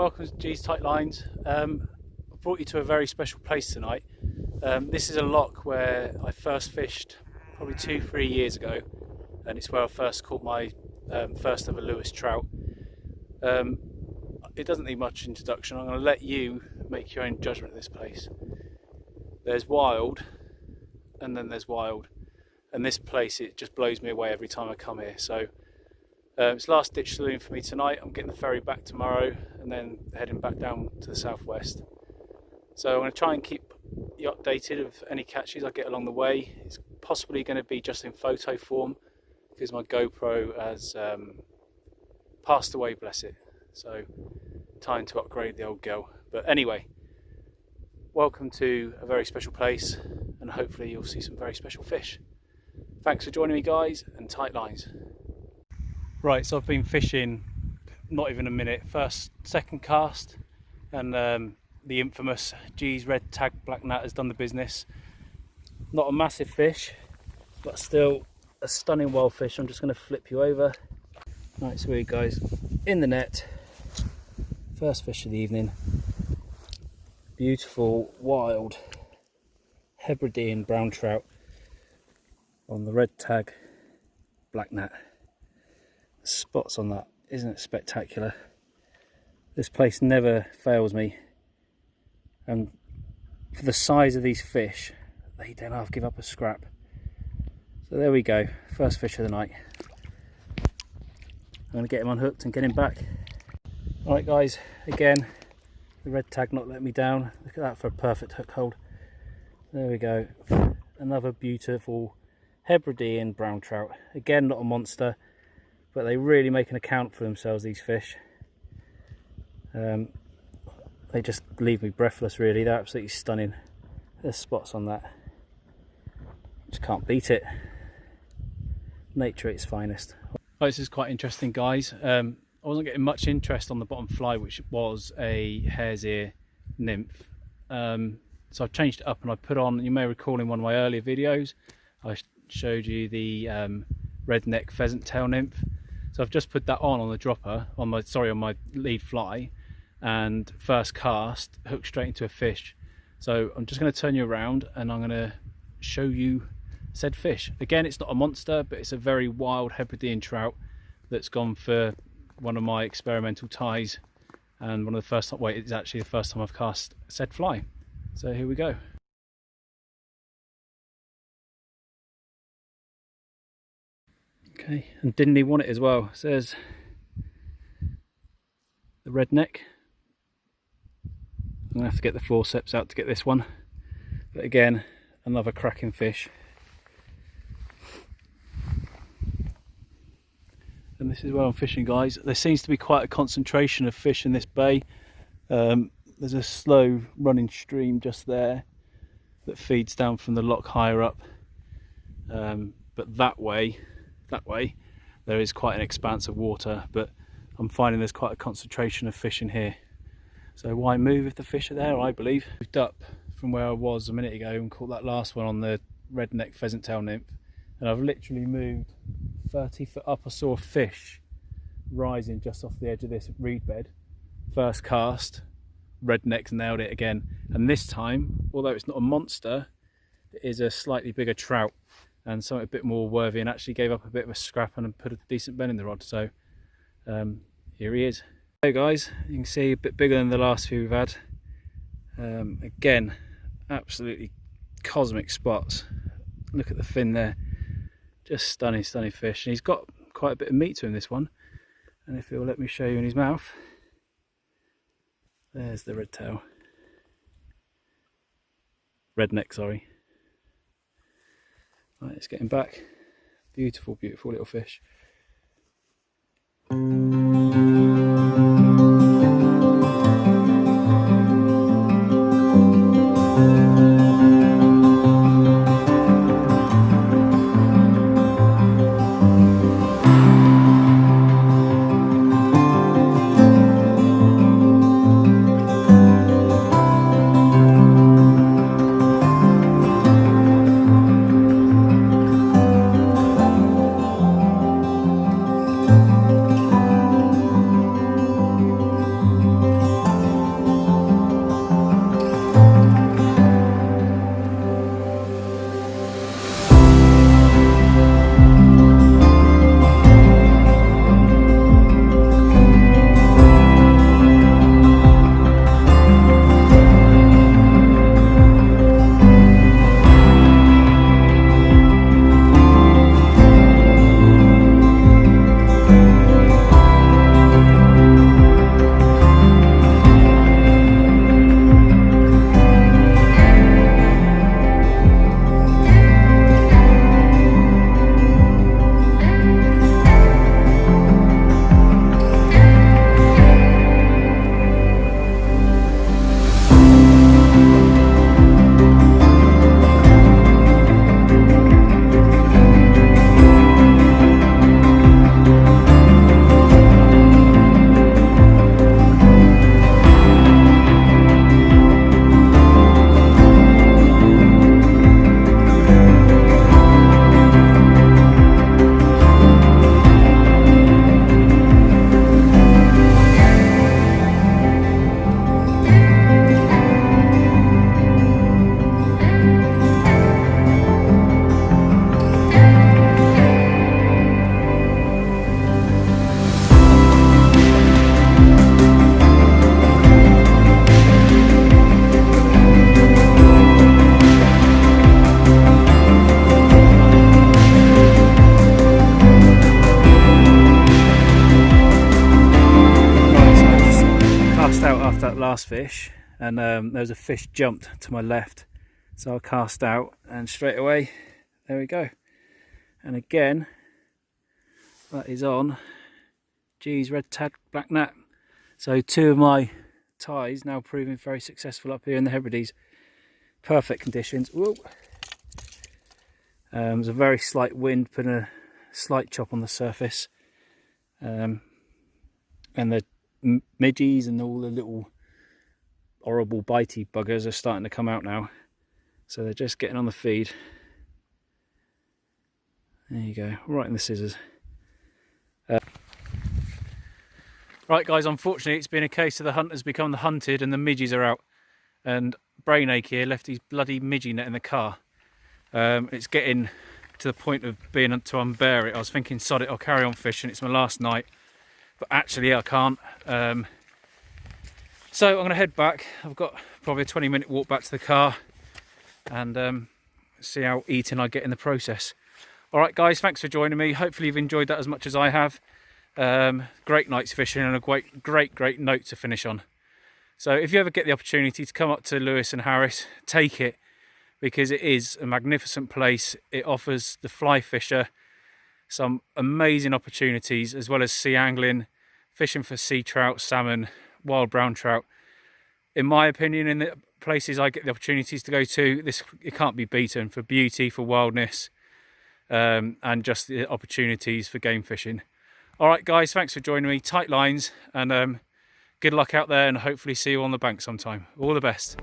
welcome to G's Tite Lines. I brought you to a very special place tonight. This is a loch where I first fished probably 2-3 years ago, and it's where I first caught my first ever Lewis trout. It doesn't need much introduction. I'm going to let you make your own judgment of this place. There's wild, and then there's wild, and this place, it just blows me away every time I come here. So it's last ditch saloon for me tonight. I'm getting the ferry back tomorrow and then heading back down to the southwest. So I'm going to try and keep you updated of any catches I get along the way. It's possibly going to be just in photo form because my GoPro has passed away, bless it. So time to upgrade the old girl. But anyway, welcome to a very special place, and hopefully you'll see some very special fish. Thanks for joining me, guys, and tight lines. Right, so I've been fishing not even a minute. Second cast, and the infamous G's red tag black gnat has done the business. Not a massive fish, but still a stunning wild fish. I'm just going to flip you over. Right, so here you guys, in the net. First fish of the evening. Beautiful wild Hebridian brown trout on the red tag black gnat. Spots on that, isn't it spectacular? This place never fails me, and for the size of these fish, they don't half give up a scrap. So there we go, first fish of the night. I'm going to get him unhooked and get him back. Alright guys, again, the red tag not letting me down. Look at that for a perfect hook hold. There we go, another beautiful Hebridian brown trout. Again, not a monster, but they really make an account for themselves, these fish. They just leave me breathless, really. They're absolutely stunning. There's spots on that. Just can't beat it. Nature at its finest. Right, this is quite interesting, guys. I wasn't getting much interest on the bottom fly, which was a hare's ear nymph. So I've changed it up and I put on, you may recall in one of my earlier videos, I showed you the redneck pheasant tail nymph. So I've just put that on the dropper, on my lead fly, and first cast, hooked straight into a fish. So I'm just going to turn you around and I'm going to show you said fish. Again, it's not a monster, but it's a very wild Hebridean trout that's gone for one of my experimental ties, and one of the first time, wait, it's actually the first time I've cast said fly. So here we go. Okay, and didn't he want it as well? It says the redneck. I'm going to have to get the forceps out to get this one. But again, another cracking fish. And this is where I'm fishing, guys. There seems to be quite a concentration of fish in this bay. There's a slow running stream just there that feeds down from the loch higher up. But that way there is quite an expanse of water, but I'm finding there's quite a concentration of fish in here. So why move if the fish are there, I believe. Moved up from where I was a minute ago and caught that last one on the redneck pheasant tail nymph, and I've literally moved 30 foot up. I saw a fish rising just off the edge of this reed bed. First cast, redneck nailed it again, and this time, although it's not a monster, it is a slightly bigger trout and something a bit more worthy, and actually gave up a bit of a scrap and put a decent bend in the rod. So here he is. Hey guys, you can see a bit bigger than the last few we've had. Again, absolutely cosmic spots. Look at the fin there, just stunning fish. And he's got quite a bit of meat to him, this one, and if he'll let me show you in his mouth, there's the red tail, redneck, sorry. Right, let's get him back. Beautiful little fish. cast fish, and there was a fish jumped to my left, so I cast out and straight away there we go. And again, that is on G's red tag black gnat. So 2 of my ties now proving very successful up here in the Hebrides. Perfect conditions. Whoa. There's a very slight wind putting a slight chop on the surface, and the midges and all the little horrible bitey buggers are starting to come out now, so they're just getting on the feed. There you go, right in the scissors. Right guys, unfortunately it's been a case of the hunters become the hunted and the midges are out, and Brainache here left his bloody midgie net in the car. It's getting to the point of being to unbear it. I was thinking, sod it, I'll carry on fishing, it's my last night, but actually I can't. So I'm going to head back. I've got probably a 20-minute walk back to the car, and see how eating I get in the process. Alright guys, thanks for joining me. Hopefully you've enjoyed that as much as I have. Great night's fishing and a great note to finish on. So if you ever get the opportunity to come up to Lewis and Harris, take it, because it is a magnificent place. It offers the fly fisher some amazing opportunities, as well as sea angling, fishing for sea trout, salmon, wild brown trout. In my opinion, in the places I get the opportunities to go to, it can't be beaten for beauty, for wildness, and just the opportunities for game fishing. Alright guys, thanks for joining me. Tight lines, and good luck out there, and hopefully see you on the bank sometime. All the best.